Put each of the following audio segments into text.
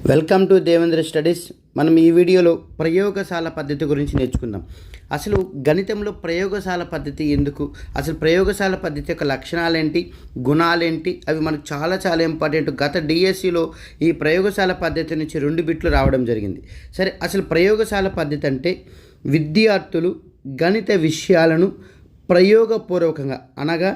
Welcome to Devendra studies. మనం ఈ వీడియోలో ప్రయోగశాల పద్ధతి గురించి నేర్చుకుందాం. అసలు గణితంలో ప్రయోగశాల పద్ధతి ఎందుకు, అసలు ప్రయోగశాల పద్ధతి యొక్క లక్షణాలేంటి, గుణాలేంటి, అవి మనకు చాలా చాలా ఇంపార్టెంట్. గత డిఎస్సిలో ఈ ప్రయోగశాల పద్ధతి నుంచి 2 బిట్లు రావడం జరిగింది. సరే, అసలు ప్రయోగశాల పద్ధతి అంటే విద్యార్థులు గణిత విషయాలను ప్రయోగపూర్వకంగా అనగా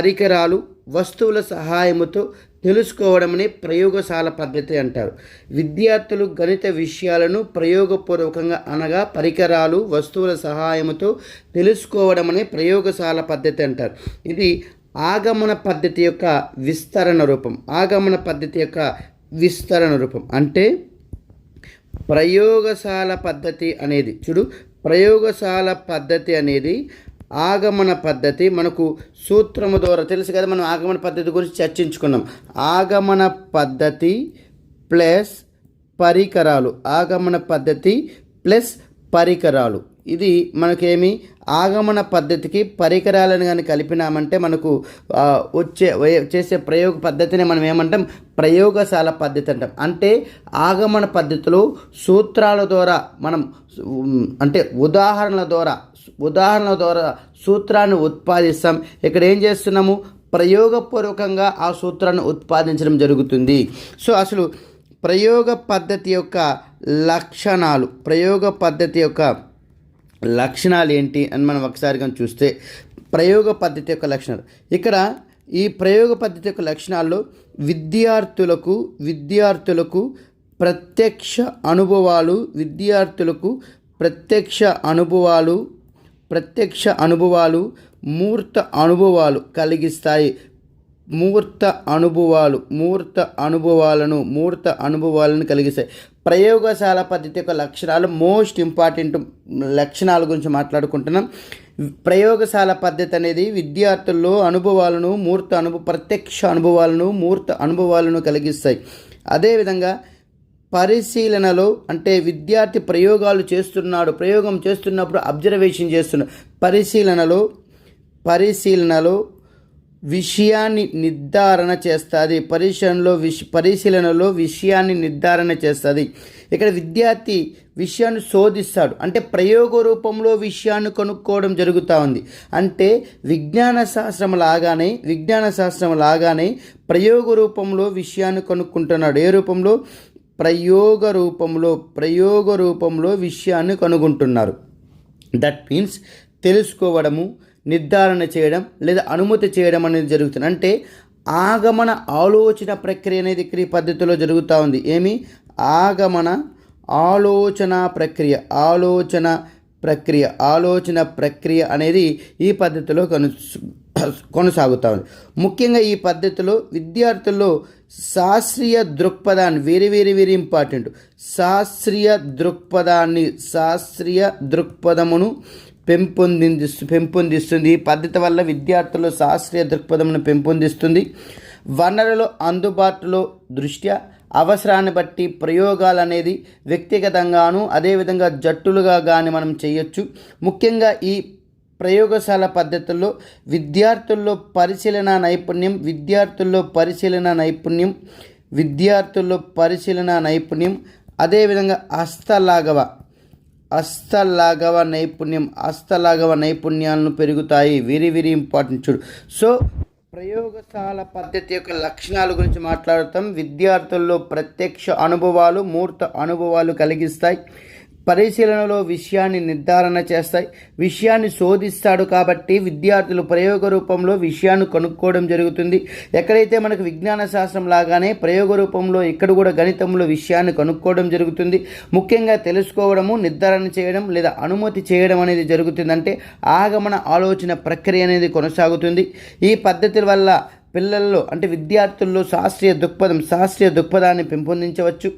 పరికరాలు వస్తువుల సహాయముతో తెలుసుకోవడమనే ప్రయోగశాల పద్ధతి అంటారు. విద్యార్థులు గణిత విషయాలను ప్రయోగపూర్వకంగా అనగా పరికరాలు వస్తువుల సహాయముతో తెలుసుకోవడమనే ప్రయోగశాల పద్ధతి అంటారు. ఇది ఆగమన పద్ధతి యొక్క విస్తరణ రూపం. అంటే ప్రయోగశాల పద్ధతి అనేది ఆగమన పద్ధతి. మనకు సూత్రము ద్వారా తెలుసు కదా, మనం ఆగమన పద్ధతి గురించి చర్చించుకున్నాం. ఆగమన పద్ధతి ప్లస్ పరికరాలు, ఇది మనకేమి ఆగమన పద్ధతికి పరికరాలను కానీ కలిపినామంటే మనకు చేసే ప్రయోగ పద్ధతిని మనం ఏమంటాం, ప్రయోగశాల పద్ధతి అంటాం. అంటే ఆగమన పద్ధతిలో సూత్రాల ద్వారా మనం అంటే ఉదాహరణల ద్వారా సూత్రాన్ని ఉత్పాదిస్తాం. ఇక్కడ ఏం చేస్తున్నాము, ప్రయోగపూర్వకంగా ఆ సూత్రాన్ని ఉత్పాదించడం జరుగుతుంది. సో అసలు ప్రయోగ పద్ధతి యొక్క లక్షణాలు ఏంటి అని మనం ఒకసారిగా చూస్తే, ప్రయోగ పద్ధతి యొక్క లక్షణాలు ఇక్కడ ఈ ప్రయోగ పద్ధతి యొక్క లక్షణాల్లో విద్యార్థులకు ప్రత్యక్ష అనుభవాలు మూర్త అనుభవాలను కలిగిస్తాయి. ప్రయోగశాల పద్ధతి యొక్క లక్షణాలు మోస్ట్ ఇంపార్టెంట్ లక్షణాల గురించి మాట్లాడుకుంటున్నాం. ప్రయోగశాల పద్ధతి అనేది విద్యార్థుల్లో ప్రత్యక్ష అనుభవాలను మూర్త అనుభవాలను కలిగిస్తాయి. అదేవిధంగా పరిశీలనలో అంటే విద్యార్థి ప్రయోగం చేస్తున్నప్పుడు అబ్జర్వేషన్ చేస్తున్నాడు. పరిశీలనలో విషయాన్ని నిర్ధారణ చేస్తుంది. ఇక్కడ విద్యార్థి విషయాన్ని శోధిస్తాడు, అంటే ప్రయోగ రూపంలో విషయాన్ని కనుక్కోవడం జరుగుతూ ఉంది. అంటే విజ్ఞాన శాస్త్రం లాగానే ప్రయోగ రూపంలో విషయాన్ని కనుక్కుంటున్నాడు. ఏ రూపంలో? ప్రయోగ రూపంలో విషయాన్ని కనుగొంటున్నారు. దట్ మీన్స్ తెలుసుకోవడము, నిర్ధారణ చేయడం లేదా అనుమతి చేయడం అనేది జరుగుతుంది. అంటే ఆగమన ఆలోచన ప్రక్రియ అనేది ఇక్కడ ఈ పద్ధతిలో జరుగుతూ ఉంది. ఆగమన ఆలోచన ప్రక్రియ అనేది ఈ పద్ధతిలో కొనసాగుతూ ఉంది. ముఖ్యంగా ఈ పద్ధతిలో విద్యార్థుల్లో శాస్త్రీయ దృక్పథాన్ని వెరీ ఇంపార్టెంట్ శాస్త్రీయ దృక్పథమును పెంపొందిస్తుంది. ఈ పద్ధతి వల్ల విద్యార్థుల్లో శాస్త్రీయ దృక్పథమును పెంపొందిస్తుంది. వనరుల అందుబాటులో దృష్ట్యా అవసరాన్ని బట్టి ప్రయోగాలు అనేది వ్యక్తిగతంగాను అదేవిధంగా జట్టులుగా కానీ మనం చేయొచ్చు. ముఖ్యంగా ఈ ప్రయోగశాల పద్ధతుల్లో విద్యార్థుల్లో పరిశీలన నైపుణ్యం అదేవిధంగా హస్తలాఘవ నైపుణ్యాలను పెరుగుతాయి. Very important. సో ప్రయోగశాల పద్ధతి యొక్క లక్షణాల గురించి మాట్లాడుతాం. విద్యార్థుల్లో ప్రత్యక్ష అనుభవాలు మూర్త అనుభవాలు కలిగిస్తాయి. పరిశీలనలో విషయాన్ని నిర్ధారణ చేస్తాయి. విషయాన్ని శోధిస్తాడు కాబట్టి విద్యార్థులు ప్రయోగ రూపంలో విషయాన్ని కనుక్కోవడం జరుగుతుంది. ఎక్కడైతే మనకు విజ్ఞాన శాస్త్రం లాగానే ప్రయోగ రూపంలో ఇక్కడ కూడా గణితంలో విషయాన్ని కనుక్కోవడం జరుగుతుంది. ముఖ్యంగా తెలుసుకోవడము, నిర్ధారణ చేయడం లేదా అనుమతి చేయడం అనేది జరుగుతుంది. అంటే ఆగమన ఆలోచన ప్రక్రియ అనేది కొనసాగుతుంది. ఈ పద్ధతి వల్ల పిల్లల్లో అంటే విద్యార్థుల్లో శాస్త్రీయ దృక్పథాన్ని పెంపొందించవచ్చు.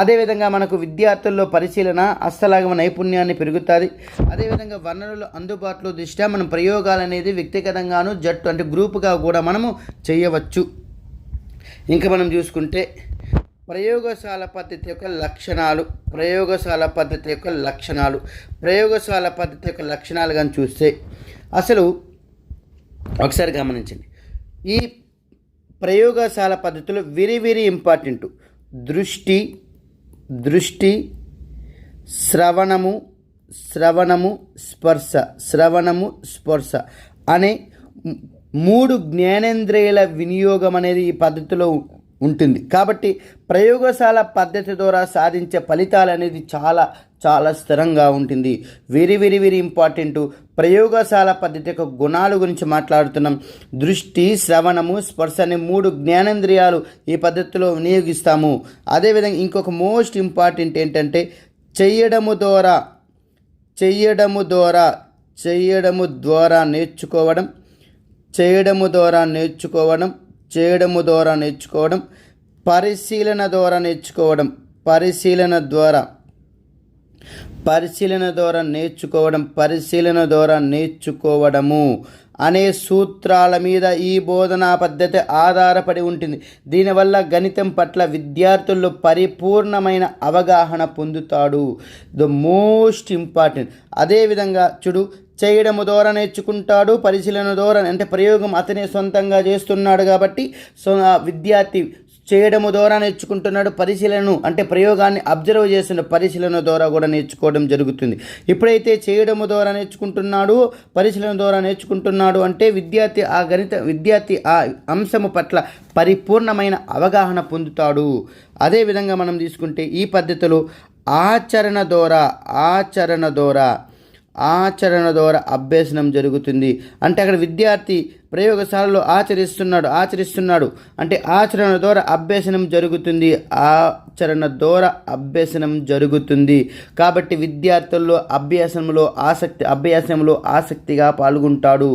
అదేవిధంగా మనకు విద్యార్థుల్లో పరిశీలన హస్తలాఘవ నైపుణ్యాన్ని పెరుగుతుంది. అదేవిధంగా వనరులు అందుబాటులో దృష్ట్యా మనం ప్రయోగాలు అనేది వ్యక్తిగతంగాను జట్టు అంటే గ్రూపుగా కూడా మనము చేయవచ్చు. ఇంకా మనం చూసుకుంటే ప్రయోగశాల పద్ధతి యొక్క లక్షణాలు కానీ చూస్తే అసలు ఒకసారి గమనించండి. ఈ ప్రయోగశాల పద్ధతిలో వెరీ వెరీ ఇంపార్టెంట్. దృష్టి దృష్టి శ్రవణము శ్రవణము స్పర్శ శ్రవణము స్పర్శ అనే 3 జ్ఞానేంద్రియాల వినియోగం అనేది ఈ పద్ధతిలో ఉంటుంది. కాబట్టి ప్రయోగశాల పద్ధతి ద్వారా సాధించే ఫలితాలు అనేది చాలా చాలా స్థిరంగా ఉంటుంది. Very very very important. ప్రయోగశాల పద్ధతి యొక్క గుణాల గురించి మాట్లాడుతున్నాం. దృష్టి శ్రవణము స్పర్శ అనే 3 జ్ఞానేంద్రియాలు ఈ పద్ధతిలో వినియోగిస్తాము. అదేవిధంగా ఇంకొక మోస్ట్ ఇంపార్టెంట్ ఏంటంటే చేయడము ద్వారా నేర్చుకోవడం, చేయడము ద్వారా నేర్చుకోవడం, పరిశీలన ద్వారా నేర్చుకోవడము అనే సూత్రాల మీద ఈ బోధనా పద్ధతి ఆధారపడి ఉంటుంది. దీనివల్ల గణితం పట్ల విద్యార్థుల్లో పరిపూర్ణమైన అవగాహన పొందుతాడు. The most important. అదేవిధంగా చేయడము ద్వారా నేర్చుకుంటాడు, పరిశీలన ద్వారా అంటే ప్రయోగం అతనే సొంతంగా చేస్తున్నాడు కాబట్టి విద్యార్థి చేయడము ద్వారా నేర్చుకుంటున్నాడు, పరిశీలనను అంటే ప్రయోగాన్ని అబ్జర్వ్ చేస్తున్న పరిశీలన ద్వారా కూడా నేర్చుకోవడం జరుగుతుంది. ఎప్పుడైతే చేయడము ద్వారా నేర్చుకుంటున్నాడు, పరిశీలన ద్వారా నేర్చుకుంటున్నాడు అంటే విద్యార్థి ఆ అంశము పట్ల పరిపూర్ణమైన అవగాహన పొందుతాడు. అదేవిధంగా మనం తీసుకుంటే ఈ పద్ధతిలో ఆచరణ ద్వారా అభ్యసనం జరుగుతుంది. అంటే అక్కడ విద్యార్థి ప్రయోగశాలలో ఆచరిస్తున్నాడు అంటే ఆచరణ ద్వారా అభ్యసనం జరుగుతుంది. కాబట్టి విద్యార్థుల్లో అభ్యాసంలో ఆసక్తిగా పాల్గొంటాడు.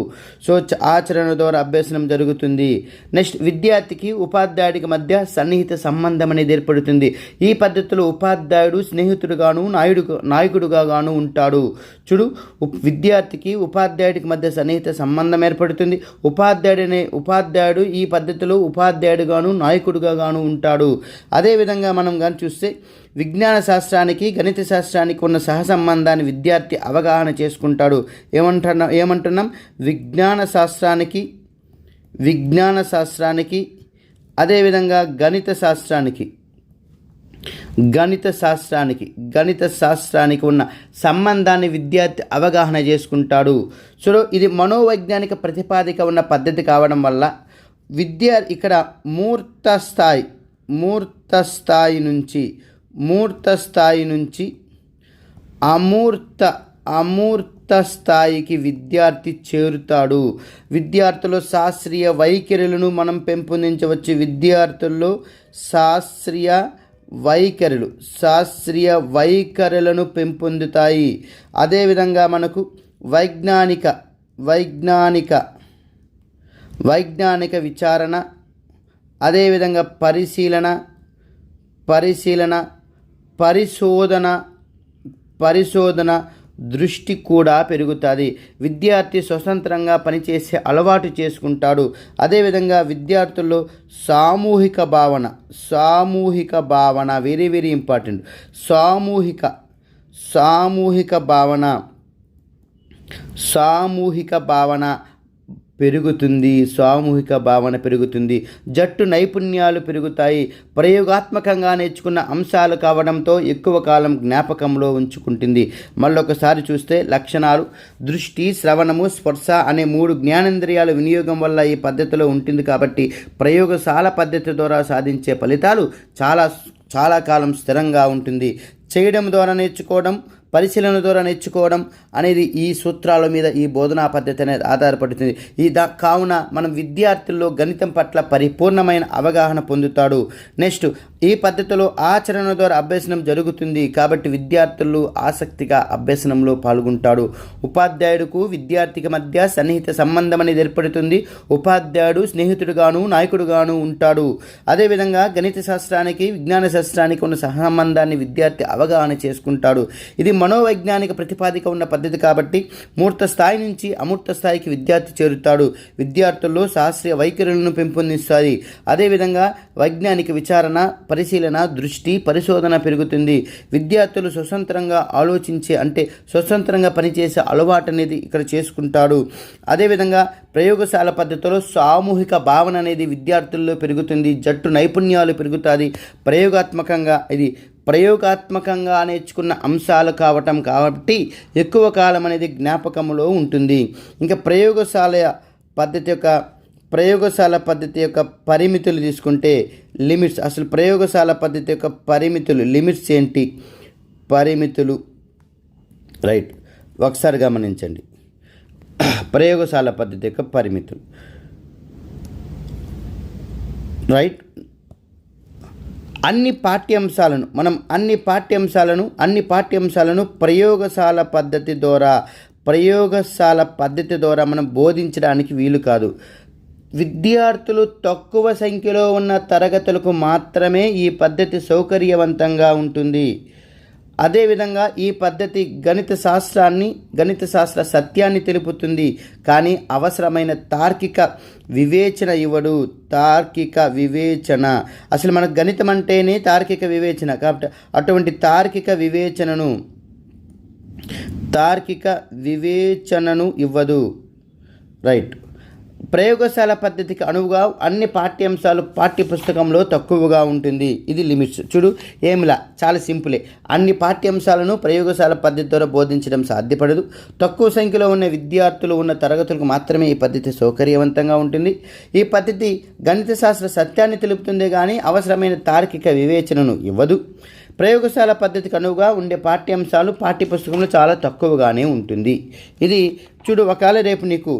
సో ఆచరణ ద్వారా అభ్యసనం జరుగుతుంది. నెక్స్ట్ విద్యార్థికి ఉపాధ్యాయుడికి మధ్య సన్నిహిత సంబంధం అనేది ఏర్పడుతుంది. ఈ పద్ధతిలో ఉపాధ్యాయుడు స్నేహితుడుగాను నాయకుడుగాను ఉంటాడు. విద్యార్థికి ఉపాధ్యాయుడికి మధ్య సన్నిహిత సంబంధం ఏర్పడుతుంది. ఉపాధ్యాయుడు ఈ పద్ధతిలో ఉపాధ్యాయుడుగాను నాయకుడుగాను ఉంటాడు. అదేవిధంగా మనం కానీ చూస్తే విజ్ఞాన శాస్త్రానికి గణిత శాస్త్రానికి ఉన్న సహసంబంధాన్ని విద్యార్థి అవగాహన చేసుకుంటాడు. ఏమంటున్నాం విజ్ఞాన శాస్త్రానికి అదేవిధంగా గణిత శాస్త్రానికి ఉన్న సంబంధాన్ని విద్యార్థి అవగాహన చేసుకుంటాడు. సో ఇది మనోవైజ్ఞానిక ప్రతిపాదిక ఉన్న పద్ధతి కావడం వల్ల విద్యార్థి ఇక్కడ మూర్త స్థాయి నుంచి అమూర్త స్థాయికి విద్యార్థి చేరుతాడు. విద్యార్థుల్లో శాస్త్రీయ వైఖరులను మనం పెంపొందించవచ్చు. విద్యార్థుల్లో శాస్త్రీయ వైఖరులను పెంపొందుతాయి. అదేవిధంగా మనకు వైజ్ఞానిక విచారణ, అదేవిధంగా పరిశోధన దృష్టి కూడా పెరుగుతుంది. విద్యార్థి స్వతంత్రంగా పనిచేసే అలవాటు చేసుకుంటాడు. అదేవిధంగా విద్యార్థుల్లో సామూహిక భావన వెరీ వెరీ ఇంపార్టెంట్. సామూహిక భావన పెరుగుతుంది. జట్టు నైపుణ్యాలు పెరుగుతాయి. ప్రయోగాత్మకంగా నేర్చుకున్న అంశాలు కావడంతో ఎక్కువ కాలం జ్ఞాపకంలో ఉంచుకుంటుంది. మళ్ళొకసారి చూస్తే లక్షణాలు దృష్టి శ్రవణము స్పర్శ అనే 3 జ్ఞానేంద్రియాల వినియోగం వల్ల ఈ పద్ధతిలో ఉంటుంది. కాబట్టి ప్రయోగశాల పద్ధతి ద్వారా సాధించే ఫలితాలు చాలా కాలం స్థిరంగా ఉంటుంది. చేయడం ద్వారా నేర్చుకోవడం, పరిశీలన ద్వారా నేర్చుకోవడం అనేది ఈ సూత్రాల మీద ఈ బోధనా పద్ధతి అనేది ఆధారపడుతుంది. కావున మనం విద్యార్థుల్లో గణితం పట్ల పరిపూర్ణమైన అవగాహన పొందుతాడు. నెక్స్ట్ ఈ పద్ధతిలో ఆచరణ ద్వారా అభ్యసనం జరుగుతుంది. కాబట్టి విద్యార్థులు ఆసక్తిగా అభ్యసనంలో పాల్గొంటాడు. ఉపాధ్యాయుడుకు విద్యార్థికి మధ్య సన్నిహిత సంబంధం అనేది ఏర్పడుతుంది. ఉపాధ్యాయుడు స్నేహితుడుగాను నాయకుడుగాను ఉంటాడు. అదేవిధంగా గణిత శాస్త్రానికి విజ్ఞాన శాస్త్రానికి ఉన్న సహసంబంధాన్ని విద్యార్థి అవగాహన చేసుకుంటాడు. ఇది మనోవైజ్ఞానిక ప్రతిపాదిక ఉన్న పద్ధతి కాబట్టి మూర్త స్థాయి నుంచి అమూర్త స్థాయికి విద్యార్థి చేరుతాడు. విద్యార్థుల్లో శాస్త్రీయ వైఖరులను పెంపొందిస్తుంది. అదేవిధంగా వైజ్ఞానిక విచారణ, పరిశీలన, దృష్టి, పరిశోధన పెరుగుతుంది. విద్యార్థులు స్వతంత్రంగా ఆలోచించే అంటే స్వతంత్రంగా పనిచేసే అలవాటు అనేది ఇక్కడ చేసుకుంటాడు. అదేవిధంగా ప్రయోగశాల పద్ధతిలో సామూహిక భావన అనేది విద్యార్థుల్లో పెరుగుతుంది. జట్టు నైపుణ్యాలు పెరుగుతుంది. ప్రయోగాత్మకంగా నేర్చుకున్న అంశాలు కావటం కాబట్టి ఎక్కువ కాలం అనేది జ్ఞాపకంలో ఉంటుంది. ఇంకా ప్రయోగశాల పద్ధతి యొక్క పరిమితులు తీసుకుంటే లిమిట్స్. అసలు ప్రయోగశాల పద్ధతి యొక్క లిమిట్స్ ఏంటి? పరిమితులు రైట్, ఒకసారి గమనించండి. ప్రయోగశాల పద్ధతి యొక్క పరిమితులు రైట్. అన్ని పాఠ్యాంశాలను ప్రయోగశాల పద్ధతి ద్వారా మనం బోధించడానికి వీలు కాదు. విద్యార్థులు తక్కువ సంఖ్యలో ఉన్న తరగతులకు మాత్రమే ఈ పద్ధతి సౌకర్యవంతంగా ఉంటుంది. అదేవిధంగా ఈ పద్ధతి గణిత శాస్త్ర సత్యాన్ని తెలుపుతుంది, కానీ అవసరమైన తార్కిక వివేచన ఇవ్వడు. అసలు మనకు గణితం అంటేనే తార్కిక వివేచన కాబట్టి అటువంటి తార్కిక వివేచనను ఇవ్వదు. రైట్. ప్రయోగశాల పద్ధతికి అనువుగా అన్ని పాఠ్యాంశాలు పాఠ్యపుస్తకంలో తక్కువగా ఉంటుంది. ఇది లిమిట్స్. చూడు, ఏమిలా చాలా సింపులే. అన్ని పాఠ్యాంశాలను ప్రయోగశాల పద్ధతి ద్వారా బోధించడం సాధ్యపడదు. తక్కువ సంఖ్యలో ఉన్న విద్యార్థులు ఉన్న తరగతులకు మాత్రమే ఈ పద్ధతి సౌకర్యవంతంగా ఉంటుంది. ఈ పద్ధతి గణిత శాస్త్ర సత్యాన్ని తెలుపుతుంది, కానీ అవసరమైన తార్కిక వివేచనను ఇవ్వదు. ప్రయోగశాల పద్ధతికి అనువుగా ఉండే పాఠ్యాంశాలు పాఠ్యపుస్తకంలో చాలా తక్కువగానే ఉంటుంది. ఇది చూడు, ఒకవేళ రేపు నీకు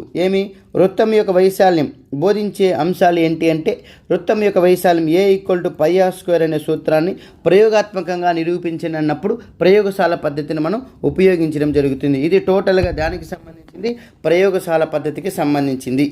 వృత్తం యొక్క వైశాల్యం బోధించే అంశాలు ఏంటి అంటే, వృత్తం యొక్క వైశాల్యం A=πr² అనే సూత్రాన్ని ప్రయోగాత్మకంగా నిరూపించినప్పుడు ప్రయోగశాల పద్ధతిని మనం ఉపయోగించడం జరుగుతుంది. ఇది టోటల్గా దానికి సంబంధించింది, ప్రయోగశాల పద్ధతికి సంబంధించింది.